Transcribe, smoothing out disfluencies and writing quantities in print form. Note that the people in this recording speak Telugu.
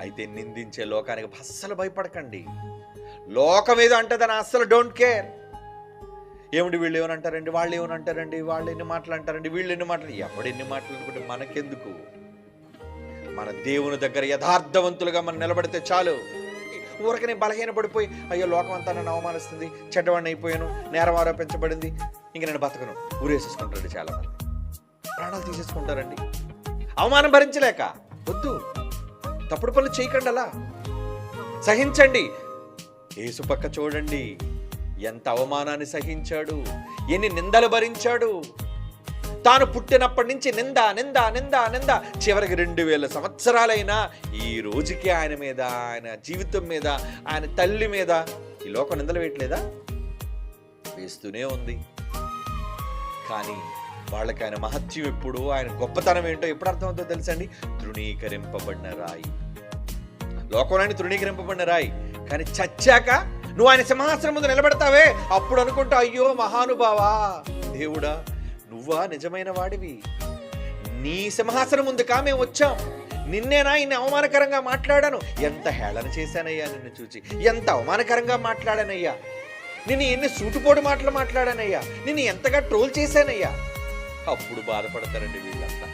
అయితే నిందించే లోకానికి అస్సలు భయపడకండి. లోకం ఏదో అంటదని అస్సలు డోంట్ కేర్. ఏమిటి వీళ్ళు ఏమనంటారండి, వాళ్ళు ఏమనంటారండి, వాళ్ళు ఎన్ని మాటలు అంటారండి, వీళ్ళు ఎన్ని మాటలు, ఎవడు ఎన్ని మాటలు అనుకుంటే మనకెందుకు? మన దేవుని దగ్గర యథార్థవంతులుగా మనం నిలబడితే చాలు. ఊరకనే బలహీన పడిపోయి అయ్యో లోకం అంతా నన్ను అవమానిస్తుంది, చెడ్డవాడిని అయిపోయాను, నేరం ఆరోపించబడింది, ఇంక నేను బతకను, ఊరేసేసుకుంటారండి. చాలామంది ప్రాణాలు తీసేసుకుంటారండి అవమానం భరించలేక. వద్దు, తప్పుడు పనులు చేయకండి, అలా సహించండి. యేసు పక్క చూడండి, ఎంత అవమానాన్ని సహించాడు, ఎన్ని నిందలు భరించాడు. తాను పుట్టినప్పటి నుంచి నింద నింద నింద నింద, చివరికి 2000 సంవత్సరాలైనా ఈ రోజుకి ఆయన మీద, ఆయన జీవితం మీద, ఆయన తల్లి మీద ఈ లోకం నిందలు వేయట్లేదా? వేస్తూనే ఉంది. కానీ వాళ్ళకి ఆయన మహత్యం ఎప్పుడు, ఆయన గొప్పతనం ఏంటో ఎప్పుడు అర్థమవుతుందో తెలుసండి? తృణీకరింపబడిన రాయి. లోకంలోని తృణీకరింపబడిన రాయి. కానీ చచ్చాక నువ్వు ఆయన సింహాసనం ముందు నిలబెడతావే, అప్పుడు అనుకుంటా అయ్యో మహానుభావా, దేవుడా నువ్వా నిజమైన వాడివి, నీ సింహాసనం ముందుకా మేము వచ్చాం, నిన్నేనా ఇన్ని అవమానకరంగా మాట్లాడాను, ఎంత హేళన చేశానయ్యా నిన్ను చూచి, ఎంత అవమానకరంగా మాట్లాడానయ్యా, నిన్ను ఎన్ని సూటుపోటు మాటలు మాట్లాడానయ్యా, నిన్ను ఎంతగా ట్రోల్ చేశానయ్యా. అప్పుడు బాధపడతారండి వీళ్ళంతా.